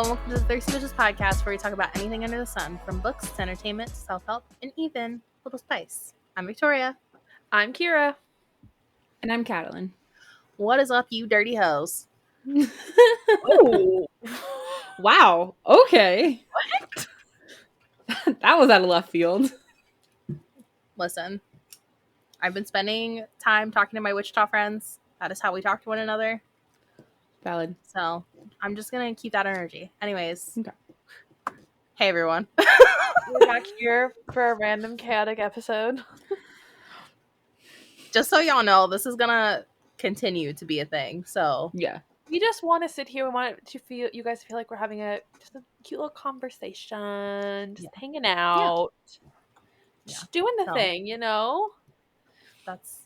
and welcome to the Thirsty Bitches podcast, where we talk about anything under the sun, from books to entertainment to self-help, and even a little spice. I'm Victoria. I'm Kiara. And I'm Katalyn. What is up, you dirty hoes? Oh, wow. Okay. What? That was out of left field. Listen, I've been spending time talking to my Wichita friends. That is how we talk to one another. Valid. So I'm just going to keep that energy. Anyways. Okay. Hey, everyone. We're back here for a random chaotic episode. Just so y'all know, this is going to continue to be a thing. So yeah. We just want to sit here. We want to feel you guys feel like we're having just a cute little conversation, just hanging out, just doing the thing, you know. That's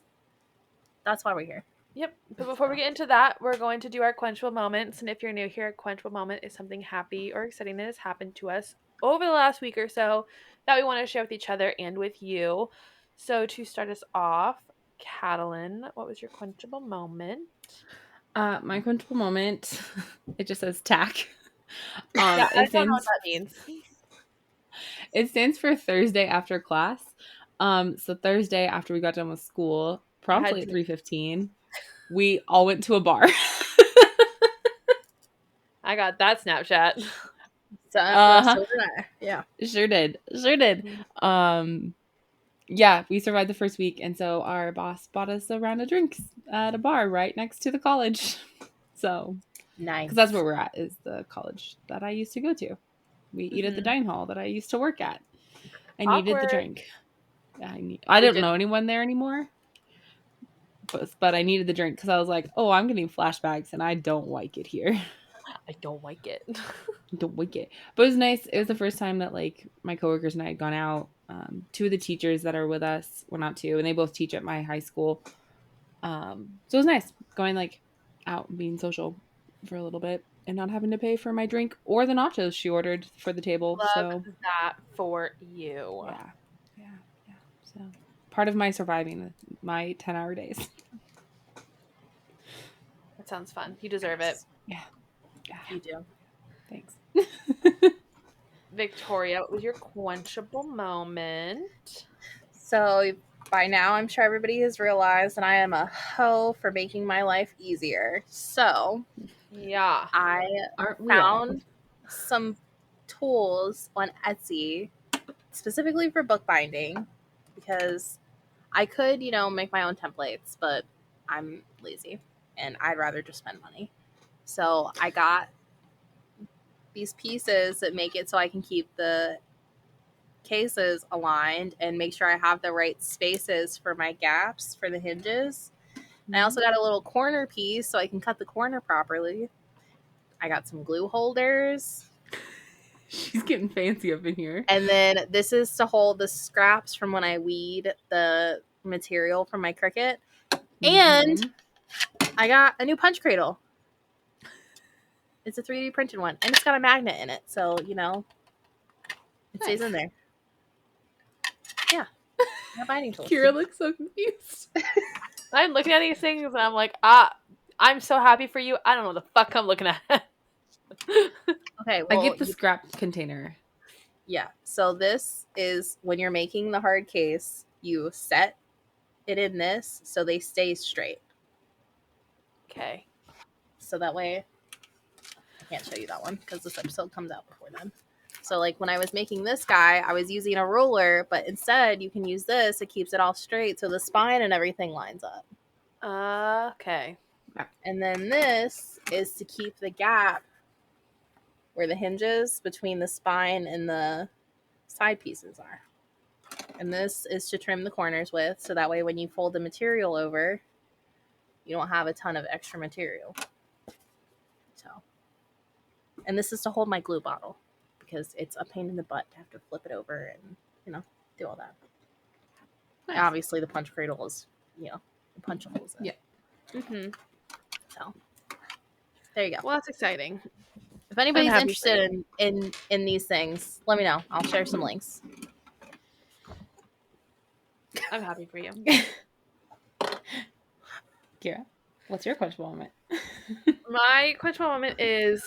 why we're here. Yep. But before we get into that, we're going to do our quenchable moments. And if you're new here, a quenchable moment is something happy or exciting that has happened to us over the last week or so that we want to share with each other and with you. So to start us off, Katalyn, what was your quenchable moment? My quenchable moment, it just says tack. Yeah, I don't know what that means. It stands for Thursday after class. So Thursday after we got done with school, promptly at 3:15, we all went to a bar. I got that Snapchat. So did I. Yeah. Sure did. Yeah, we survived the first week, and so our boss bought us a round of drinks at a bar right next to the college. So nice, because that's where we're at, is the college that I used to go to. We eat at the dining hall that I used to work at. I needed the drink. I don't know anyone there anymore, but I needed the drink because I was like, oh, I'm getting flashbacks, and I don't like it here. I don't like it. Don't like it. But it was nice. It was the first time that like my coworkers and I had gone out. Two of the teachers that are with us, well, not two, and they both teach at my high school. So it was nice going like out and being social for a little bit and not having to pay for my drink or the nachos she ordered for the table. Love that for you. Yeah. So part of my surviving my 10-hour days. That sounds fun. You deserve it. Yeah. You do. Thanks. Victoria, what was your quenchable moment? So by now, I'm sure everybody has realized that I am a hoe for making my life easier. So yeah, I found some tools on Etsy specifically for bookbinding because I could, make my own templates, but I'm lazy and I'd rather just spend money. So I got these pieces that make it so I can keep the cases aligned and make sure I have the right spaces for my gaps for the hinges. And I also got a little corner piece so I can cut the corner properly. I got some glue holders. She's getting fancy up in here. And then this is to hold the scraps from when I weed the material from my Cricut. And I got a new punch cradle. It's a 3D printed one. And it's got a magnet in it. So, it stays in there. Yeah. Binding tools. Kiara looks so confused. I'm looking at these things and I'm like, I'm so happy for you. I don't know what the fuck I'm looking at. Okay, well, I get the scrap container. Yeah. So this is when you're making the hard case, you set it in this so they stay straight. Okay. So that way, I can't show you that one because this episode comes out before then. So like when I was making this guy, I was using a ruler, but instead you can use this. It keeps it all straight so the spine and everything lines up. Okay. And then this is to keep the gap where the hinges between the spine and the side pieces are. And this is to trim the corners with, so that way when you fold the material over, you don't have a ton of extra material. So, and this is to hold my glue bottle because it's a pain in the butt to have to flip it over and, do all that. Nice. Obviously the punch cradle is, the punch holes in. Yeah. So, there you go. Well, that's exciting. If anybody's interested in these things, let me know. I'll share some links. I'm happy for you. Kiara, what's your quenchable moment? My quenchable moment is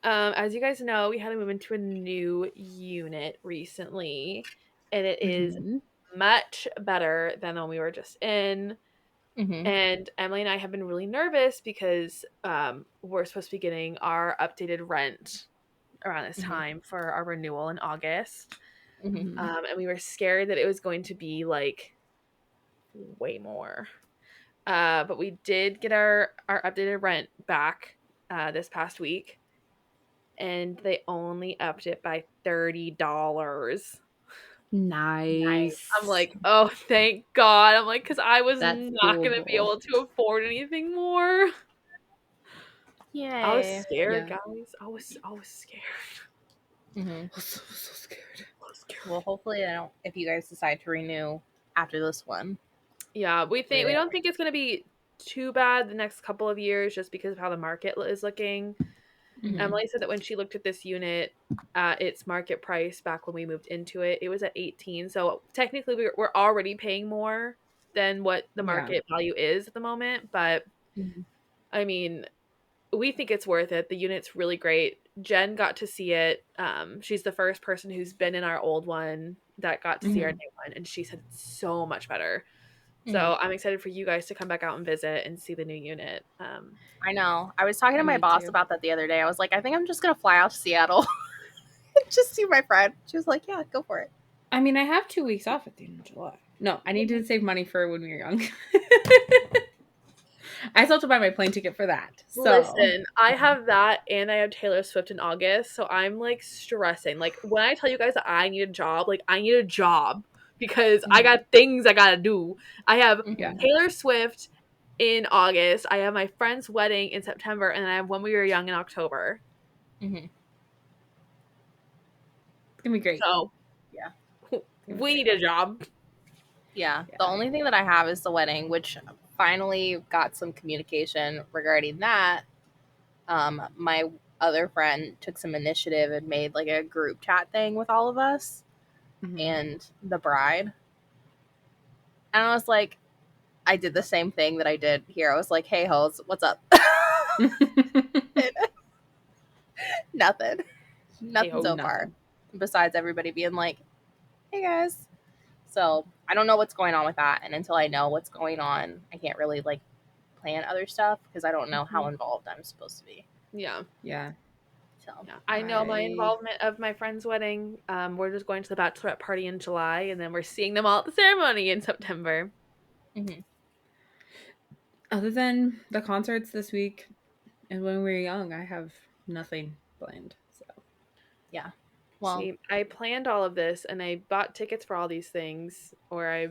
As you guys know, we had to move into a new unit recently, and it is much better than the one we were just in. And Emily and I have been really nervous because we're supposed to be getting our updated rent around this time for our renewal in August. And we were scared that it was going to be like way more. But we did get our updated rent back this past week, and they only upped it by $30. Nice. I'm like, oh, thank God. I'm like, because I was That's not going to be doable. able to afford anything more. Yay. I was scared, Yeah. guys. I was scared. I was so scared. Well, hopefully, if you guys decide to renew after this one. Yeah, we don't think it's going to be too bad the next couple of years just because of how the market is looking. Emily said that when she looked at this unit at its market price back when we moved into it, it was at 18. So technically we're already paying more than what the market value is at the moment. But I mean, we think it's worth it. The unit's really great. Jen got to see it. She's the first person who's been in our old one that got to see our new one, and she said it's so much better. So I'm excited for you guys to come back out and visit and see the new unit. I know. I was talking to my Me boss too. about that the other day. I was like, I think I'm just going to fly out to Seattle and just see my friend. She was like, yeah, go for it. I mean, I have 2 weeks off at the end of July. No, I need to save money for when we were young. I still have to buy my plane ticket for that. So Listen, I have that and I have Taylor Swift in August, so I'm like stressing. Like when I tell you guys that I need a job, like I need a job because I got things I gotta do. I have Taylor Swift in August. I have my friend's wedding in September, and I have When We Were Young in October. It's gonna be great. So yeah, we need a job. Yeah. The only thing that I have is the wedding, which finally got some communication regarding that. My other friend took some initiative and made like a group chat thing with all of us and the bride. And I was like, I did the same thing that I did here. I was like, hey, hoes, what's up? Nothing. Nothing so far. Besides everybody being like, hey, guys. So I don't know what's going on with that. And until I know what's going on, I can't really like plan other stuff because I don't know how involved I'm supposed to be. Yeah. So I know my involvement of my friend's wedding. We're just going to the bachelorette party in July, and then we're seeing them all at the ceremony in September. Other than the concerts this week and When We Were Young, I have nothing planned. So yeah. Well, see, I planned all of this, and I bought tickets for all these things, I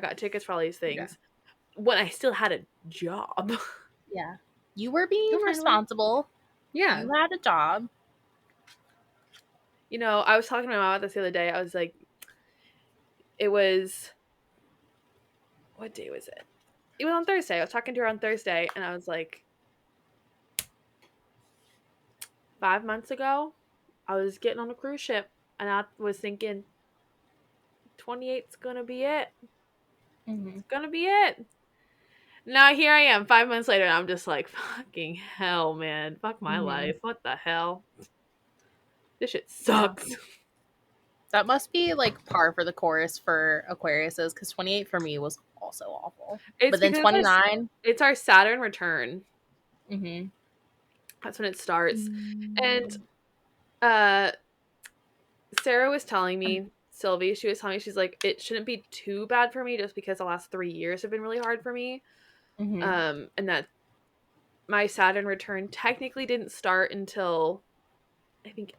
got tickets for all these things when I still had a job. Yeah. You were being responsible. Yeah. You had a job. You know, I was talking to my mom about this the other day. I was like, what day was it? It was on Thursday. I was talking to her on Thursday, and I was like, 5 months ago, I was getting on a cruise ship, and I was thinking, 28's gonna be it. It's gonna be it. Now here I am 5 months later, and I'm just like, fucking hell, man. Fuck my life. What the hell? This shit sucks. Yeah. That must be like par for the course for Aquariuses because 28 for me was also awful. But then 29. It's our Saturn return. Mm-hmm. That's when it starts. And Sarah was telling me, Sylvie, she was telling me, she's like, it shouldn't be too bad for me just because the last 3 years have been really hard for me. And that my Saturn return technically didn't start until I think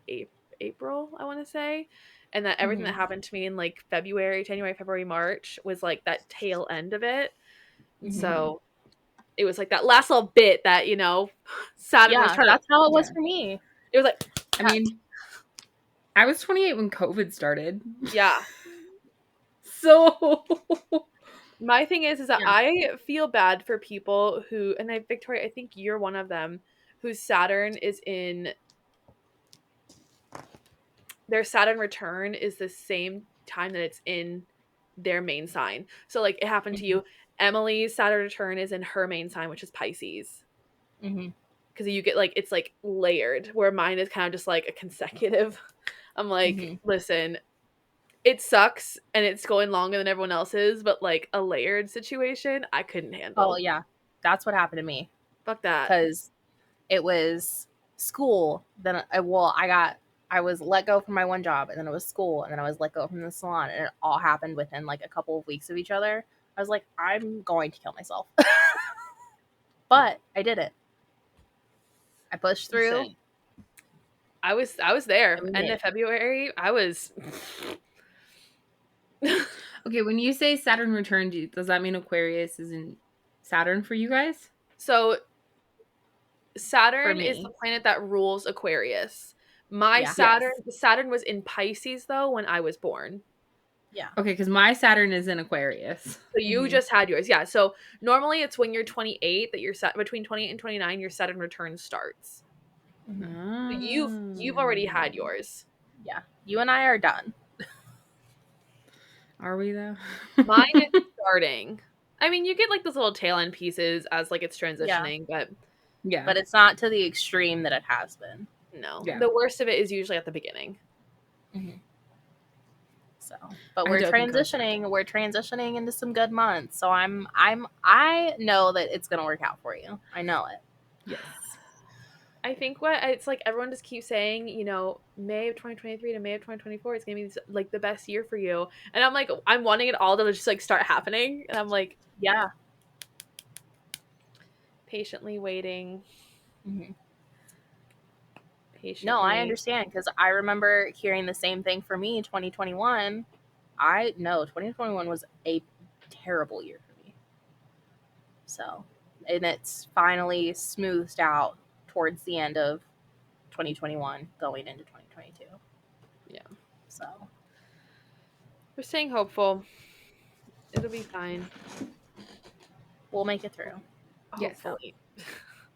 April, I want to say. And that everything that happened to me in like January, February, March was like that tail end of it. So it was like that last little bit that, Saturn was trying that's how it was for me. It was like, I mean, I was 28 when COVID started. Yeah. So my thing is that I feel bad for people who, and Victoria, I think you're one of them, whose Saturn is in, their Saturn return is the same time that it's in their main sign. So like it happened to you. Emily's Saturn return is in her main sign, which is Pisces. because you get like it's like layered, where mine is kind of just like a consecutive. I'm like, listen, it sucks and it's going longer than everyone else's, but like a layered situation, I couldn't handle. Oh yeah, that's what happened to me. Fuck that. Because it was school. Then I was let go from my one job, and then it was school, and then I was let go from the salon, and it all happened within like a couple of weeks of each other. I was like, I'm going to kill myself, but I did it. I pushed through. Insane. I was there. And End of February, I was. Okay, when you say Saturn returned, does that mean Aquarius is in Saturn for you guys? So Saturn is the planet that rules Aquarius. My Saturn was in Pisces though when I was born. Yeah. Okay, because my Saturn is in Aquarius. So you just had yours. Yeah. So normally it's when you're 28 that you're set between 28 and 29, your Saturn return starts. So you've already had yours. Yeah. You and I are done. Are we though? Mine is starting. I mean, you get like those little tail end pieces as like it's transitioning, but it's not to the extreme that it has been. No. Yeah. The worst of it is usually at the beginning. So, but we're transitioning into some good months. So I know that it's going to work out for you. I know it. Yes. I think it's like everyone just keeps saying, you know, May of 2023 to May of 2024 is going to be like the best year for you. And I'm like, I'm wanting it all to just like start happening. And I'm like, yeah. Patiently waiting. Patiently. No, I understand, because I remember hearing the same thing for me in 2021. 2021 was a terrible year for me. So, and it's finally smoothed out towards the end of 2021 going into 2022. Yeah. So, we're staying hopeful. It'll be fine. We'll make it through. Yes. Hopefully.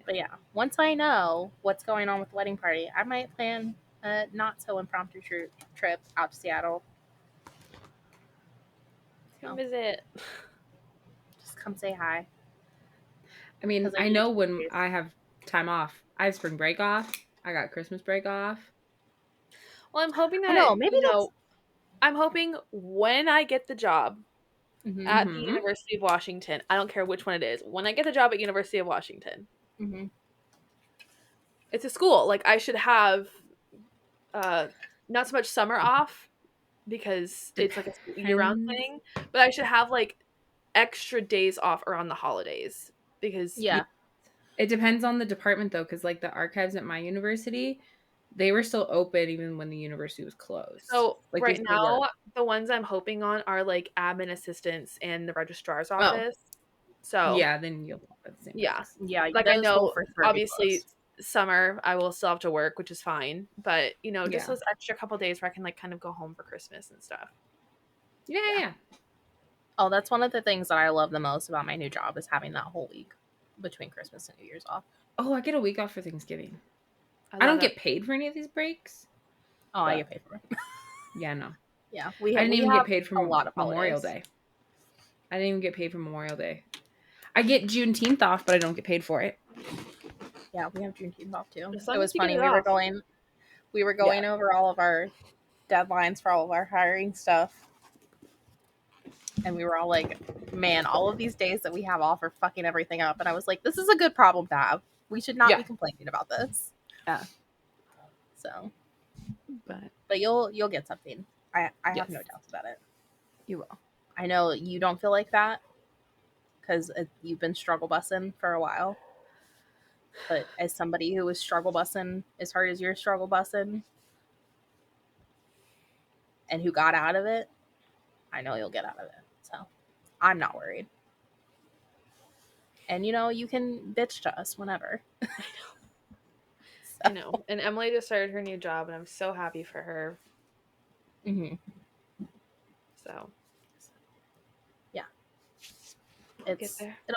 But yeah, once I know what's going on with the wedding party, I might plan a not so impromptu trip out to Seattle. Come visit. Just come say hi. I mean, I know when I have time off. I have spring break off. I got Christmas break off. Well, I'm hoping that I'm hoping when I get the job at the University of Washington, I don't care which one it is. When I get the job at University of Washington, it's a school. Like I should have not so much summer off because it's like a year-round thing, but I should have like extra days off around the holidays because it depends on the department though, because like the archives at my university, they were still open even when the university was closed. So like right now, the ones I'm hoping on are like admin assistants and the registrar's office. So yeah, then you'll have the same place. Yeah. Like I know, obviously, summer I will still have to work, which is fine. But you know, just those extra couple days where I can like kind of go home for Christmas and stuff. Yeah. Oh, that's one of the things that I love the most about my new job is having that whole week between Christmas and New Year's off. Oh, I get a week off for Thanksgiving. I don't get paid for any of these breaks. Oh, I get paid for it. Yeah, no. Yeah, I didn't even get paid for a lot of Memorial Day. I didn't even get paid for Memorial Day. I get Juneteenth off, but I don't get paid for it. Yeah, we have Juneteenth off too. It was funny. We were going over all of our deadlines for all of our hiring stuff. And we were all like, man, all of these days that we have off are fucking everything up. And I was like, this is a good problem to have. We should not be complaining about this. Yeah. So. But you'll get something. I have no doubts about it. You will. I know you don't feel like that because you've been struggle bussing for a while. But as somebody who was struggle bussing as hard as you're struggle bussing and who got out of it, I know you'll get out of it. So I'm not worried. And you can bitch to us whenever. I know. And Emily just started her new job and I'm so happy for her. So yeah. It'll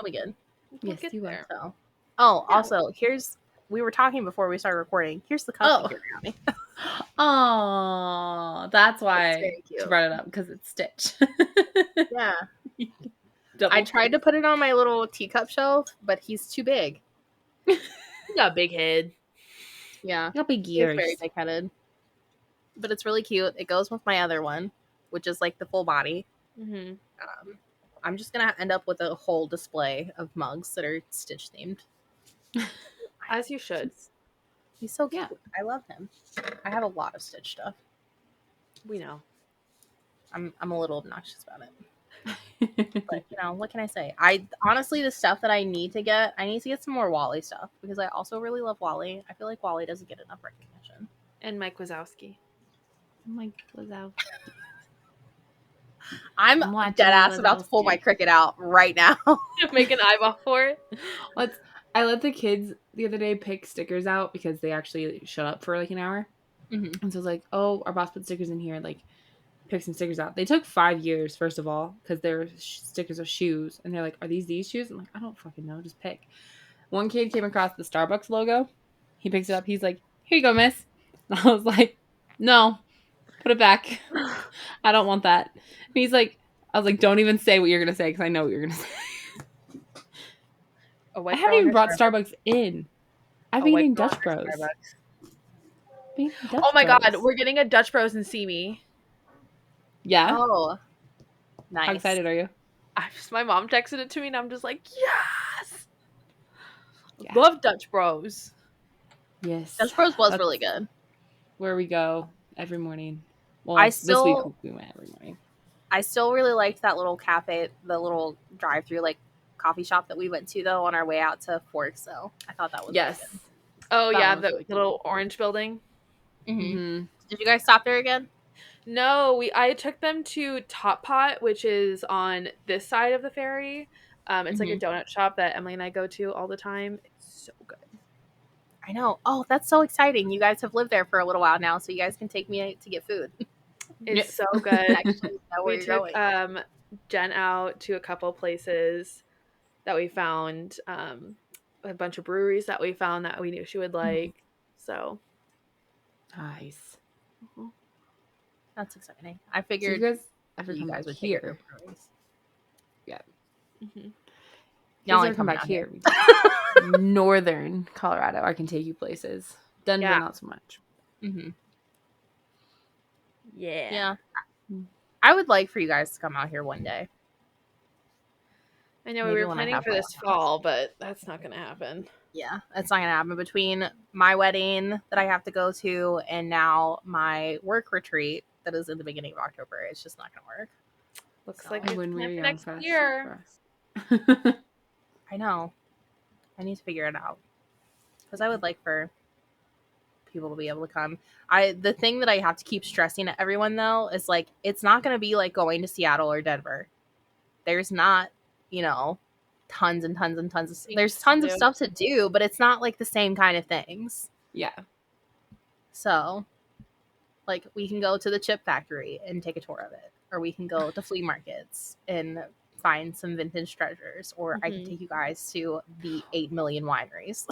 be good. We'll get there. So. Also, we were talking before we started recording. Here's the cup you got me. Oh, that's why she brought it up, because it's Stitch. Yeah. I tried to put it on my little teacup shelf, but he's too big. got a big head. Yeah. You got big It's ears. very big-headed. But it's really cute. It goes with my other one, which is like the full body. Mm-hmm. I'm just going to end up with a whole display of mugs that are Stitch themed. As you should. He's so cute. Yeah. I love him. I have a lot of Stitch stuff. We know. I'm a little obnoxious about it. But, you know, what can I say? Honestly, the stuff that I need to get some more Wally stuff because I also really love Wally. I feel like Wally doesn't get enough recognition. And Mike Wazowski. Mike Wazowski. I'm dead ass about to pull my Cricut out right now. Make an eyeball for it. I let the kids the other day pick stickers out because they actually shut up for like an hour. Mm-hmm. And so I was like, oh, our boss put stickers in here. Like, pick some stickers out. They took 5 years, first of all, because they're stickers of shoes. And they're like, are these shoes? I'm like, I don't fucking know. Just pick. One kid came across the Starbucks logo. He picks it up. He's like, here you go, miss. And I was like, no, put it back. I don't want that. And he's like, I was like, don't even say what you're going to say because I know what you're going to say. I haven't even brought Starbucks in. I've been eating Dutch Bros. Oh my god, we're getting a Dutch Bros and See Me. Yeah? Oh, nice. How excited are you? My mom texted it to me and I'm just like, yes! Yeah. Love Dutch Bros. Yes. Dutch Bros was really good. Where we go every morning. Well, this week we went every morning. I still really liked that little cafe, the little drive-through like coffee shop that we went to though on our way out to Forks. So I thought that was really good. Oh that yeah, the little orange building. Mm-hmm. Did you guys stop there again? No, I took them to Top Pot, which is on this side of the ferry. It's like a donut shop that Emily and I go to all the time. It's so good. I know. Oh, that's so exciting. You guys have lived there for a little while now, so you guys can take me to get food. It's so good. Actually, we took Jen out to a couple places that we found, a bunch of breweries that we found that we knew she would like. So nice. That's exciting. I figured so you guys would here. Yeah. Mm-hmm. Y'all want to come back here. Northern Colorado, I can take you places. Denver, not so much. Mm-hmm. Yeah. I would like for you guys to come out here one day. I know we were planning for this fall, but that's not going to happen. Yeah, that's not going to happen. Between my wedding that I have to go to and now my work retreat that is in the beginning of October, it's just not going to work. Looks like it's next young year. I know. I need to figure it out. Because I would like for people to be able to come. The thing that I have to keep stressing at everyone, though, is like, it's not going to be like going to Seattle or Denver. There's not, tons and tons and tons of there's tons of stuff to do, but it's not like the same kind of things. Yeah. So, like, we can go to the chip factory and take a tour of it, or we can go to flea markets and find some vintage treasures, or I can take you guys to the 8 million wineries.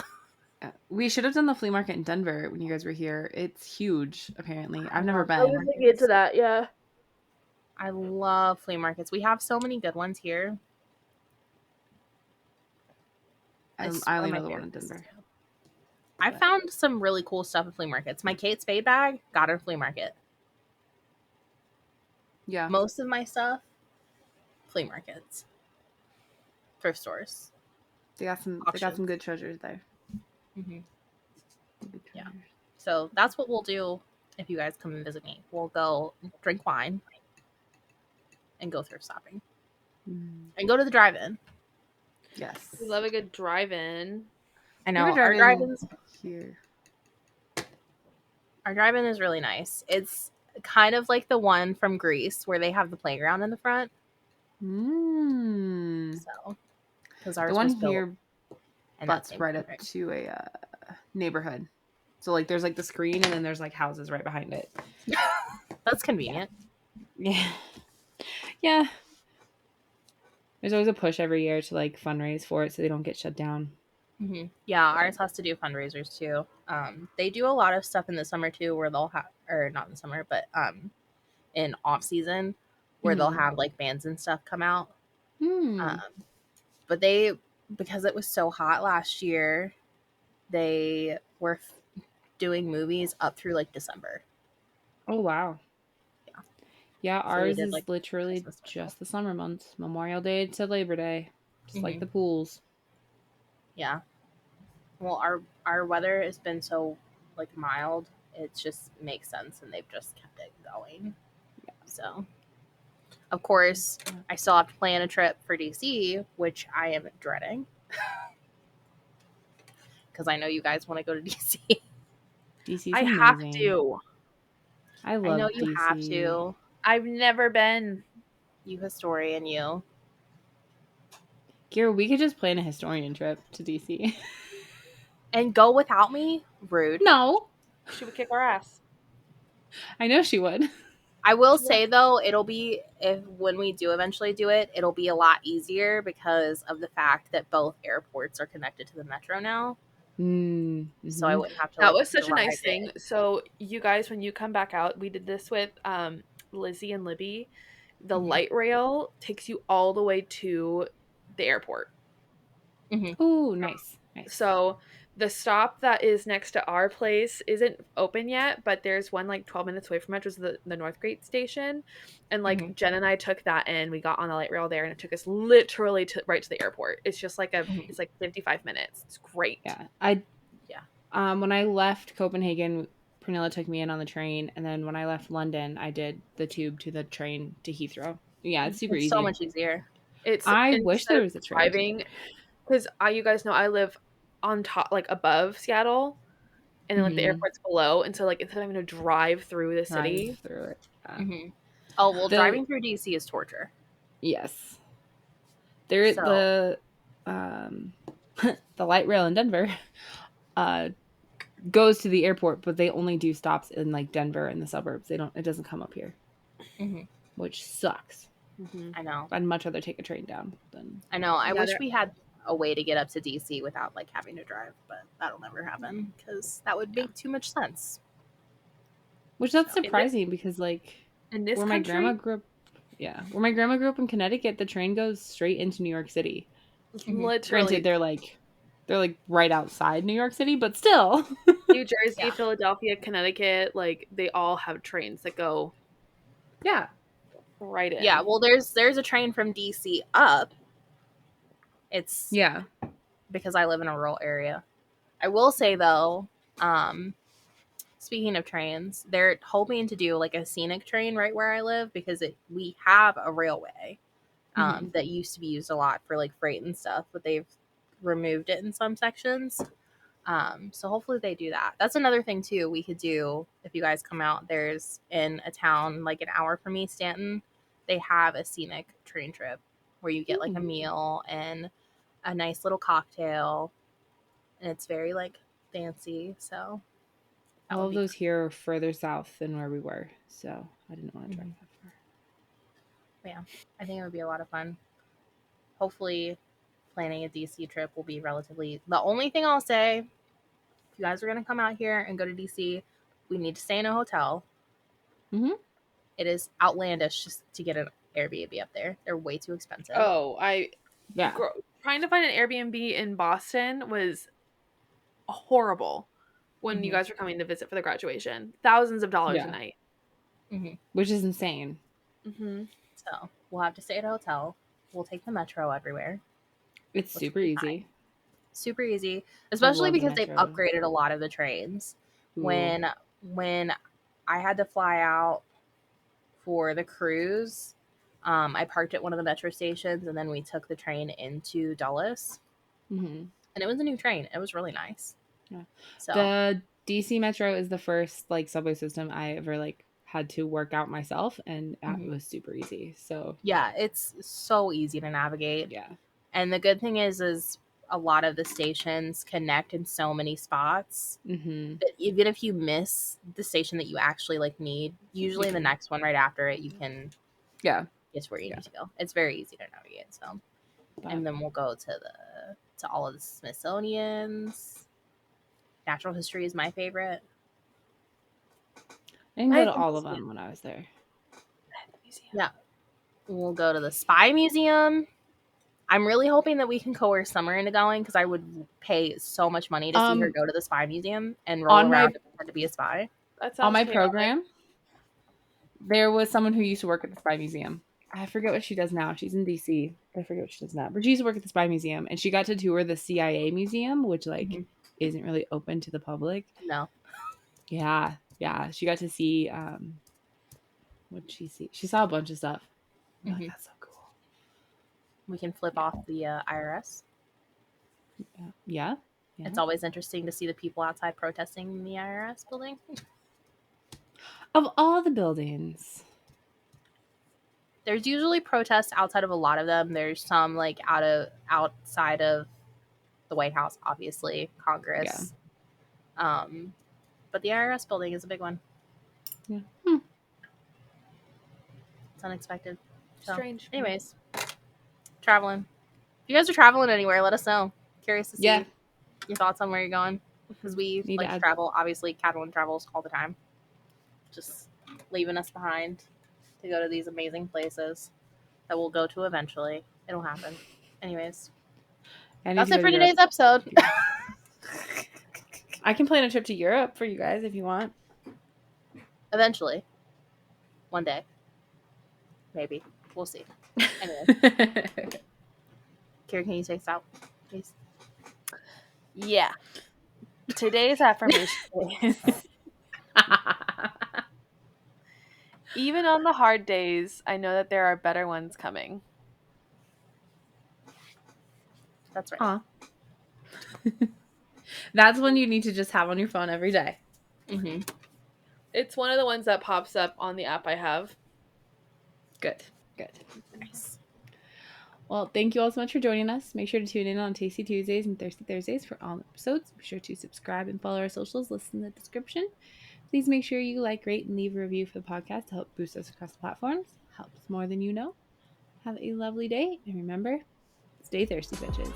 We should have done the flea market in Denver when you guys were here. It's huge, apparently. I've never been. I was thinking into that, yeah. I love flea markets. We have so many good ones here. I only know the one in Denver. I found some really cool stuff at flea markets. My Kate Spade bag got at a flea market. Yeah. Most of my stuff, flea markets. Thrift stores. They got some good treasures there. Mm-hmm. Yeah. So that's what we'll do if you guys come and visit me. We'll go drink wine and go thrift shopping. And go to the drive-in. Yes. We love a good drive-in. I know. Our drive-in's here. Our drive-in is really nice. It's kind of like the one from Greece where they have the playground in the front. So, because ours the one was built here butts right up to a neighborhood. So like there's like the screen and then there's like houses right behind it. That's convenient. Yeah. Yeah. There's always a push every year to like fundraise for it so they don't get shut down. Mm-hmm. Yeah, ours has to do fundraisers too. They do a lot of stuff in the summer too, where they'll have, or not in the summer, but in off season, where they'll have like bands and stuff come out. But because it was so hot last year, they were doing movies up through like December. Oh wow. Yeah. Yeah, So they ours did is like literally Christmas special. just the summer months, Memorial Day to Labor Day, just like the pools. Yeah. Well, our weather has been so like mild. It just makes sense, and they've just kept it going. So, of course, I still have to plan a trip for DC, which I am dreading because I know you guys want to go to DC. DC's I have amazing. to. I I know love you DC. have to. I've never been. You historian, you. Kiara, we could just plan a historian trip to DC. And go without me? Rude. No, She would kick our ass. I know she would. I will say though, it'll be if when we do eventually do it, it'll be a lot easier because of the fact that both airports are connected to the metro now. So I wouldn't have to That like was such a drive nice thing. it. So you guys, when you come back out, we did this with Lizzie and Libby. The Mhm. light rail takes you all the way to the airport. Oh, nice. So the stop that is next to our place isn't open yet, but there's one like 12 minutes away from it, which is the Northgate station. And like Jen and I took that in. We got on the light rail there and it took us literally right to the airport. It's just like it's like 55 minutes. It's great. Yeah. Yeah. When I left Copenhagen, Pernilla took me in on the train, and then when I left London, I did the tube to the train to Heathrow. Yeah, it's super It's easy. so much easier. It's I wish there was a train driving because you guys know I live on top, like above Seattle, and then like the airport's below, and so like instead of having to drive through the city, drive through it. Oh well, driving through DC is torture. Yes, there the the light rail in Denver goes to the airport, but they only do stops in like Denver and the suburbs. They don't. It doesn't come up here, which sucks. I know. I'd much rather take a train down than. I know. I wish we had a way to get up to DC without like having to drive, but that'll never happen because that would make too much sense. Which that's surprising because like in this where my grandma grew up, where my grandma grew up in Connecticut, the train goes straight into New York City. literally. Granted, they're like right outside New York City, but still. New Jersey, Philadelphia, Connecticut, like they all have trains that go. Yeah. Right in. Yeah. Well, there's a train from DC up. It's because I live in a rural area. I will say though, speaking of trains, they're hoping to do like a scenic train right where I live because we have a railway that used to be used a lot for like freight and stuff, but they've removed it in some sections. So hopefully they do that. That's another thing too we could do if you guys come out. There's in a town like an hour from me, Stanton, they have a scenic train trip where you get like a meal and a nice little cocktail, and it's very like fancy. So all of those here are further south than where we were, so I didn't want to drive that far. Yeah, I think it would be a lot of fun. Hopefully, planning a DC trip will be relatively. The only thing I'll say, if you guys are going to come out here and go to DC, we need to stay in a hotel. It is outlandish just to get an Airbnb up there. They're way too expensive. Oh, trying to find an Airbnb in Boston was horrible when you guys were coming to visit for the graduation. Thousands of dollars a night. Which is insane. So we'll have to stay at a hotel. We'll take the metro everywhere. It's super easy. Super easy, especially because they've upgraded a lot of the trains. Ooh. When I had to fly out for the cruise, I parked at one of the metro stations and then we took the train into Dulles. And it was a new train. It was really nice. Yeah. So the DC Metro is the first like subway system I ever like had to work out myself, and it was super easy. So yeah, it's so easy to navigate. Yeah. And the good thing is a lot of the stations connect in so many spots that even if you miss the station that you actually like need, usually the next one right after it, you can get to where you need to go. It's very easy to navigate. So, and then we'll go to all of the Smithsonian's. Natural history is my favorite. I didn't go to all of them when I was there. Yeah, we'll go to the Spy Museum. I'm really hoping that we can coerce Summer into going because I would pay so much money to see her go to the spy museum and roll on around and pretend to be a spy. That on sounds my chaotic. program, there was someone who used to work at the Spy Museum. I forget what she does now. She's in DC. I forget what she does now. But she used to work at the Spy Museum, and she got to tour the CIA museum, which isn't really open to the public. No. Yeah. She got to see. What did she see? She saw a bunch of stuff. I'm like, that's so cool. We can flip off the IRS. Yeah. It's always interesting to see the people outside protesting in the IRS building. Of all the buildings, there's usually protests outside of a lot of them. There's some like outside of the White House, obviously, Congress. Yeah. But the IRS building is a big one. Yeah. It's unexpected. So, strange. Anyways, traveling. If you guys are traveling anywhere, let us know. Curious to see your thoughts on where you're going. Because we like to travel. Obviously, Katalyn travels all the time. Just leaving us behind to go to these amazing places that we'll go to eventually. It'll happen. Anyways. That's it for today's episode. I can plan a trip to Europe for you guys if you want. Eventually. One day. Maybe. We'll see. Anyway. Kiara, can you take us out, please? Yeah. Today's affirmation is even on the hard days, I know that there are better ones coming. That's right. That's one you need to just have on your phone every day. Mm-hmm. It's one of the ones that pops up on the app I have. Good. Nice. Well, thank you all so much for joining us. Make sure to tune in on Tasty Tuesdays and Thirsty Thursdays for all episodes. Be sure to subscribe and follow our socials listed in the description. Please make sure you like, rate, and leave a review for the podcast to help boost us across the platforms. Helps more than you know. Have a lovely day, and remember, stay thirsty, bitches.